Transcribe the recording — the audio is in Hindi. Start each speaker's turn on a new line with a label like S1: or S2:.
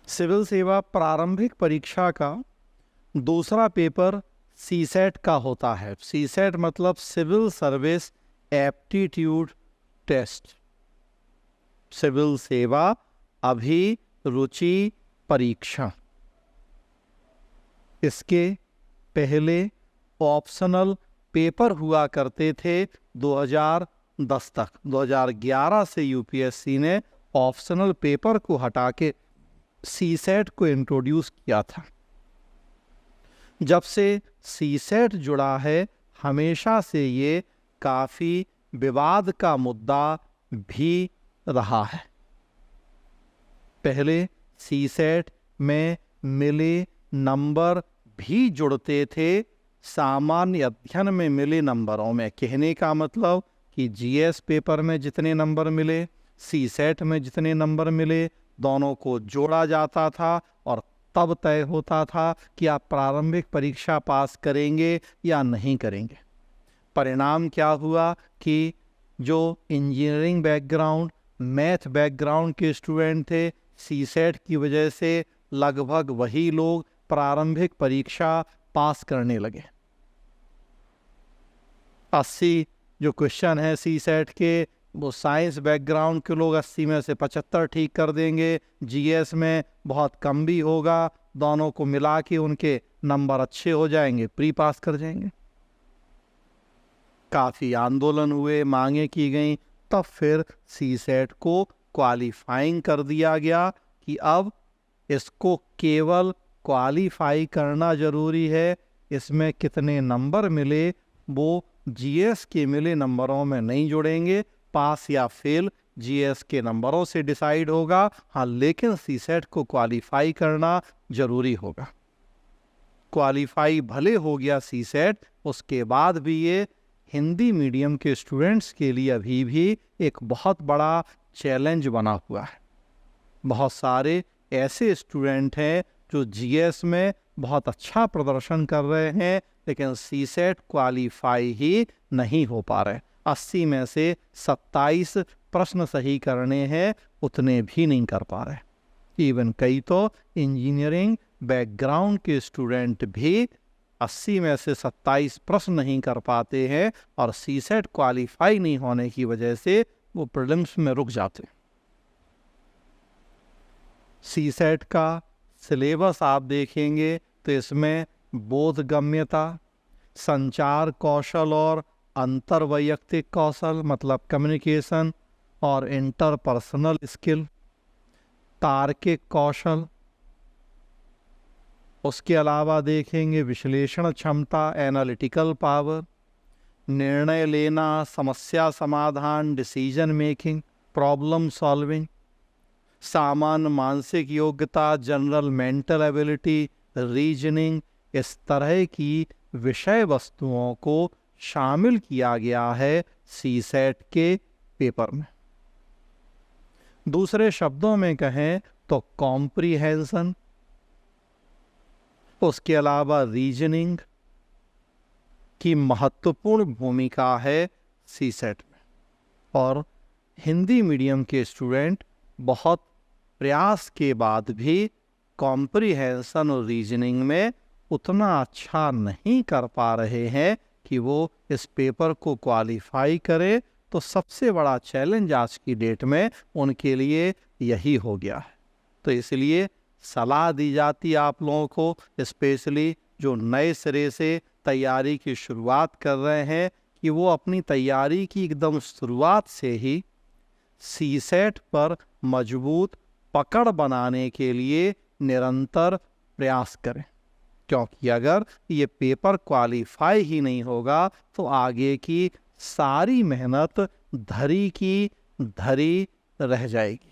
S1: सिविल सेवा प्रारंभिक परीक्षा का दूसरा पेपर सीसेट का होता है। सीसेट मतलब civil service aptitude test. Civil सेवा अभिरुचि परीक्षा। इसके पहले ऑप्शनल पेपर हुआ करते थे 2010 तक। 2011 से यूपीएससी ने ऑप्शनल पेपर को हटा के सीसेट को इंट्रोड्यूस किया था। जब से सीसेट जुड़ा है हमेशा से ये काफ़ी विवाद का मुद्दा भी रहा है। पहले सीसेट में मिले नंबर भी जुड़ते थे सामान्य अध्ययन में मिले नंबरों में। कहने का मतलब कि जीएस पेपर में जितने नंबर मिले, सीसेट में जितने नंबर मिले, दोनों को जोड़ा जाता था और तब तय होता था कि आप प्रारंभिक परीक्षा पास करेंगे या नहीं करेंगे। परिणाम क्या हुआ कि जो इंजीनियरिंग बैकग्राउंड, मैथ बैकग्राउंड के स्टूडेंट थे, सीसेट की वजह से लगभग वही लोग प्रारंभिक परीक्षा पास करने लगे। 80 जो क्वेश्चन है सीसेट के, वो साइंस बैकग्राउंड के लोग 80 में से 75 ठीक कर देंगे। जीएस में बहुत कम भी होगा, दोनों को मिला के उनके नंबर अच्छे हो जाएंगे, प्री पास कर जाएंगे। काफ़ी आंदोलन हुए, मांगे की गई, तब फिर सीसेट को क्वालिफाइंग कर दिया गया कि अब इसको केवल क्वालिफाई करना ज़रूरी है। इसमें कितने नंबर मिले वो जीएस के मिले नंबरों में नहीं जुड़ेंगे। पास या फेल जीएस के नंबरों से डिसाइड होगा। हाँ, लेकिन सीसेट को क्वालिफाई करना ज़रूरी होगा। क्वालिफाई भले हो गया सीसेट, उसके बाद भी ये हिंदी मीडियम के स्टूडेंट्स के लिए अभी भी एक बहुत बड़ा चैलेंज बना हुआ है। बहुत सारे ऐसे स्टूडेंट हैं जो जीएस में बहुत अच्छा प्रदर्शन कर रहे हैं लेकिन सीसेट क्वालिफाई ही नहीं हो पा रहे। 80 में से 27 प्रश्न सही करने हैं, उतने भी नहीं कर पा रहे। इवन कई तो इंजीनियरिंग बैकग्राउंड के स्टूडेंट भी 80 में से 27 प्रश्न नहीं कर पाते हैं और सीसेट क्वालिफाई नहीं होने की वजह से वो प्रीलिम्स में रुक जाते हैं। सीसेट का सिलेबस आप देखेंगे तो इसमें बोधगम्यता, संचार कौशल और अंतर्वैयक्तिक कौशल मतलब कम्युनिकेशन और इंटरपर्सनल स्किल, तार्किक कौशल, उसके अलावा देखेंगे विश्लेषण क्षमता एनालिटिकल पावर, निर्णय लेना, समस्या समाधान डिसीजन मेकिंग, प्रॉब्लम सॉल्विंग, सामान्य मानसिक योग्यता जनरल मेंटल एबिलिटी, रीजनिंग। इस तरह की विषय वस्तुओं को शामिल किया गया है सीसेट के पेपर में। दूसरे शब्दों में कहें तो कॉम्प्रिहेंशन, उसके अलावा रीजनिंग की महत्वपूर्ण भूमिका है सीसेट में। और हिंदी मीडियम के स्टूडेंट बहुत प्रयास के बाद भी कॉम्प्रिहेंशन और रीजनिंग में उतना अच्छा नहीं कर पा रहे हैं कि वो इस पेपर को क्वालिफाई करें। तो सबसे बड़ा चैलेंज आज की डेट में उनके लिए यही हो गया है। तो इसलिए सलाह दी जाती है आप लोगों को, स्पेशली जो नए सिरे से तैयारी की शुरुआत कर रहे हैं, कि वो अपनी तैयारी की एकदम शुरुआत से ही सीसेट पर मजबूत पकड़ बनाने के लिए निरंतर प्रयास करें। क्योंकि अगर ये पेपर क्वालिफाई ही नहीं होगा तो आगे की सारी मेहनत धरी की धरी रह जाएगी।